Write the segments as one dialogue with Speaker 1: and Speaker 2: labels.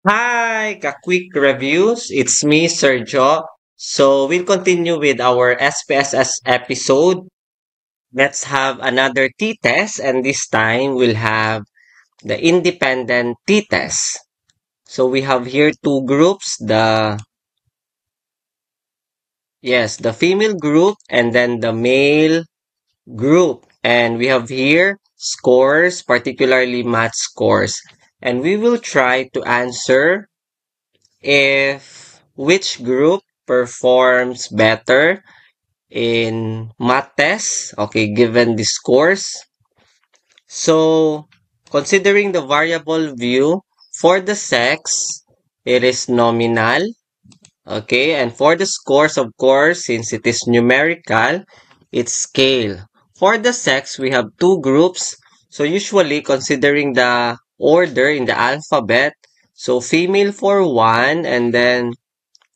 Speaker 1: Hi, quick reviews. It's me, Sergio. So we'll continue with our SPSS episode. Let's have another t-test, and this time we'll have the independent t-test. So we have here two groups, the female group and then the male group. And we have here scores, particularly math scores. And we will try to answer if which group performs better in math tests, okay, given the scores. So, considering the variable view, for the sex, it is nominal, okay, and for the scores, of course, since it is numerical, it's scale. For the sex, we have two groups. So, usually, considering the order in the alphabet, so female for one and then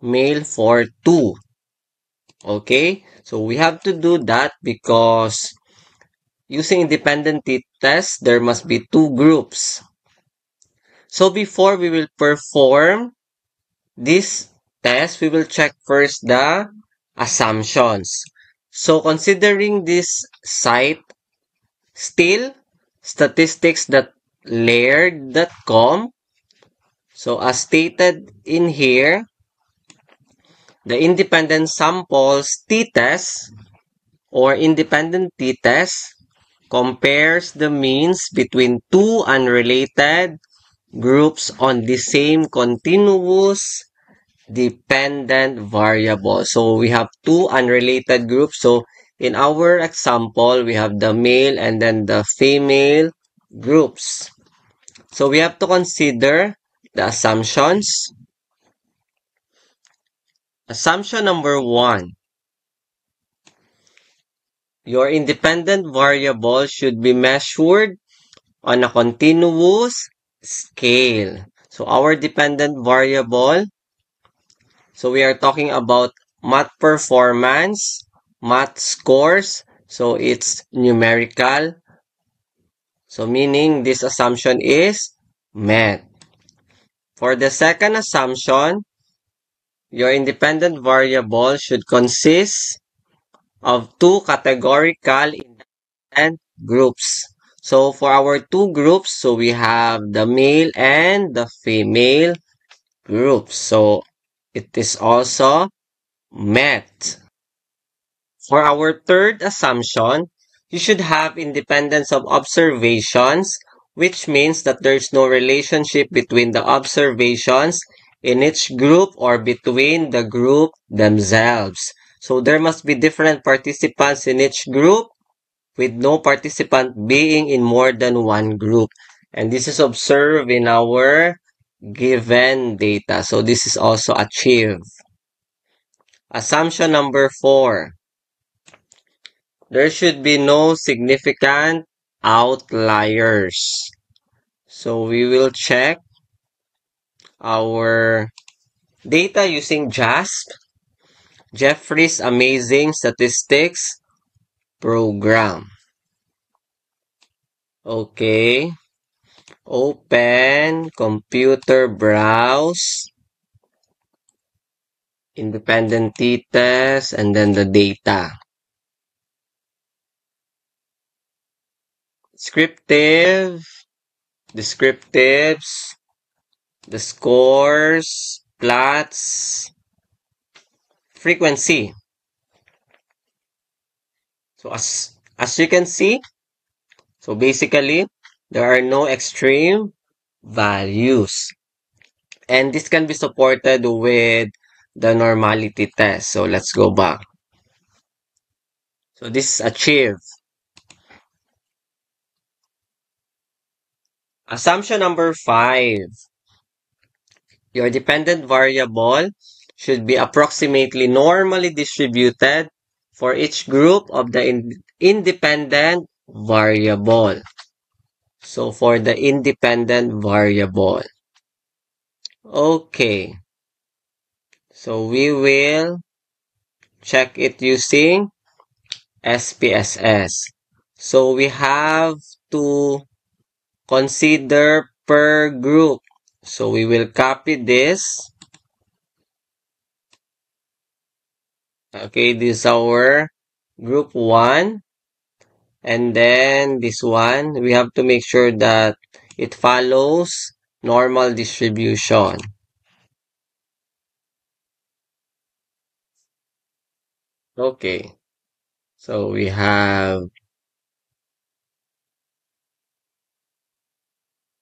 Speaker 1: male for two. Okay, so we have to do that because using independent test, there must be two groups. So before we will perform this test, we will check first the assumptions. So considering this site, still statistics.laird.com. So as stated in here, the independent samples t-test or independent t-test compares the means between two unrelated groups on the same continuous dependent variable. So we have two unrelated groups. So in our example, we have the male and then the female groups. So we have to consider the assumptions. Assumption number one. Your independent variable should be measured on a continuous scale. So our dependent variable, so we are talking about math performance, math scores. So it's numerical. So meaning this assumption is met. For the second assumption, your independent variable should consist of two categorical independent groups. So for our two groups, so we have the male and the female groups. So it is also met. For our third assumption, you should have independence of observations, which means that there's no relationship between the observations in each group or between the group themselves. So there must be different participants in each group with no participant being in more than one group. And this is observed in our given data. So this is also achieved. Assumption number 4. There should be no significant outliers. So we will check our data using JASP, Jeffrey's Amazing Statistics Program. Okay. Open, computer browse, independent t-test, and then the data. Descriptive, descriptives, the scores, plots, frequency. So as you can see, so basically, there are no extreme values. And this can be supported with the normality test. So let's go back. So this is achieved. Assumption number 5. Your dependent variable should be approximately normally distributed for each group of the independent variable. So for the independent variable. Okay. So we will check it using SPSS. So we have to consider per group. So we will copy this. Okay, this is our group 1. And then this one, we have to make sure that it follows normal distribution. Okay, so we have,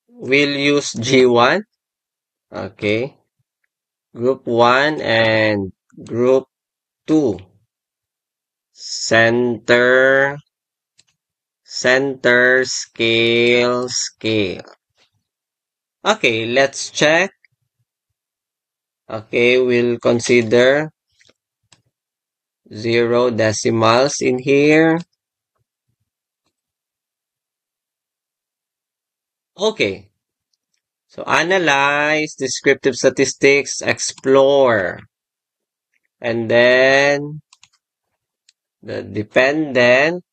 Speaker 1: we'll use G1. Okay, group 1 and group 2. Center, center, scale, scale. Okay, let's check. Okay, we'll consider 0 decimals in here. Okay, so analyze, descriptive statistics, explore. And then the dependent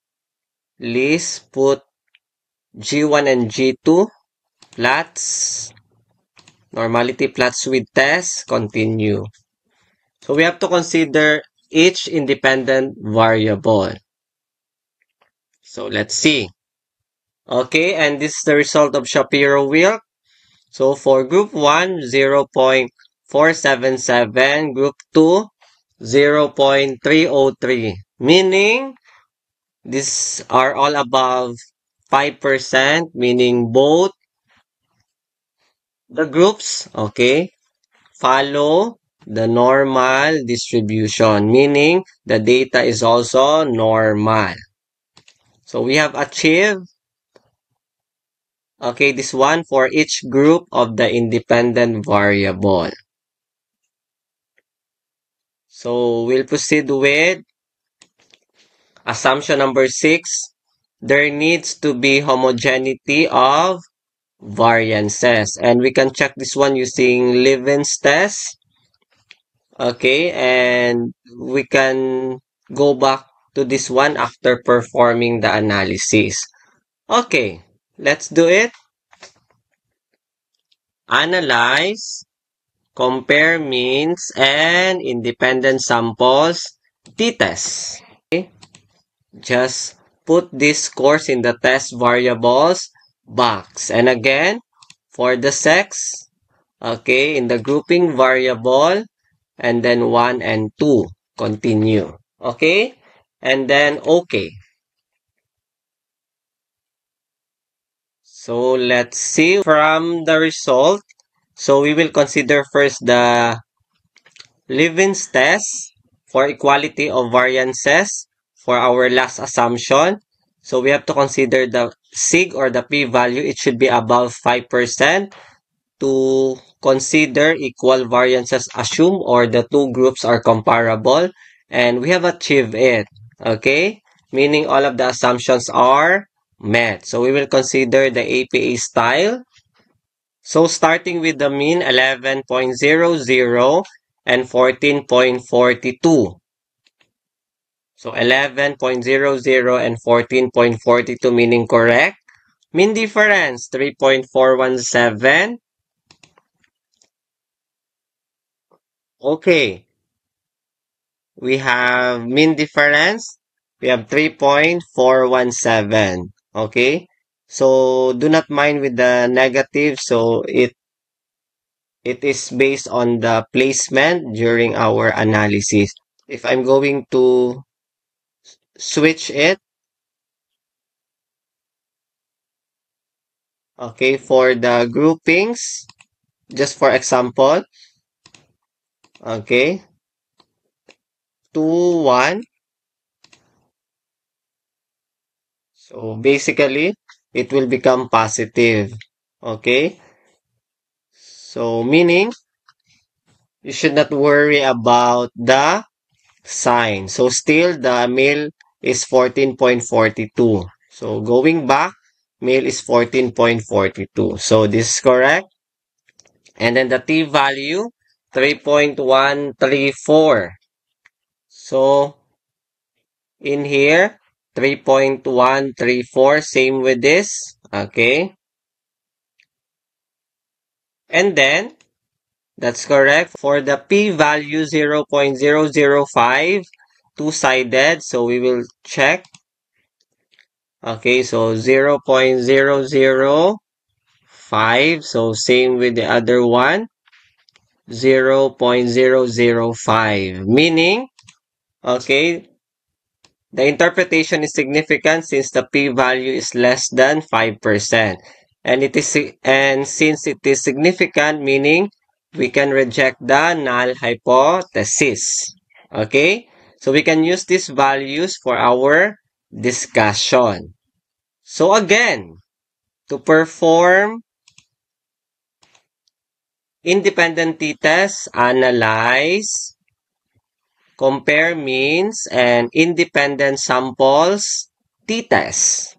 Speaker 1: list, put G1 and G2 plots, normality plots with test, continue. So we have to consider each independent variable. So let's see. Okay, and this is the result of Shapiro-Wilk. So for group 1, 0.477, group 2, 0.303, meaning these are all above 5%, meaning both the groups, okay, follow the normal distribution, meaning the data is also normal. So we have achieved, okay, this one for each group of the independent variable. So we'll proceed with assumption number 6. There needs to be homogeneity of variances. And we can check this one using Levin's test. Okay, and we can go back to this one after performing the analysis. Okay, let's do it. Analyze, compare means and independent samples, t-test. Okay, just put this scores in the test variables box. And again, for the sex, okay, in the grouping variable, and then 1 and 2, continue. Okay, and then okay. So let's see from the result. So we will consider first the Levin's test for equality of variances for our last assumption. So we have to consider the sig or the p-value. It should be above 5% to consider equal variances assume or the two groups are comparable. And we have achieved it. Okay? Meaning all of the assumptions are met. So we will consider the APA style. So starting with the mean 11.00 and 14.42. So 11.00 and 14.42 meaning correct. Mean difference 3.417. Okay. We have mean difference. We have 3.417. Okay. So do not mind with the negative. So it is based on the placement during our analysis. If I'm going to switch it, okay, for the groupings, just for example, okay, 2, 1. So basically, it will become positive. Okay. So meaning, you should not worry about the sign. So still, the male is 14.42. So going back, male is 14.42. So this is correct. And then the t value, 3.134. So in here, 3.134, same with this. Okay. And then, that's correct. For the p-value 0.005, two-sided. So we will check. Okay, so 0.005. So same with the other one. 0.005. Meaning, okay, the interpretation is significant since the p-value is less than 5%. And since it is significant, meaning we can reject the null hypothesis. Okay? So we can use these values for our discussion. So again, to perform independent t-test, analyze, compare means, and independent samples t-test.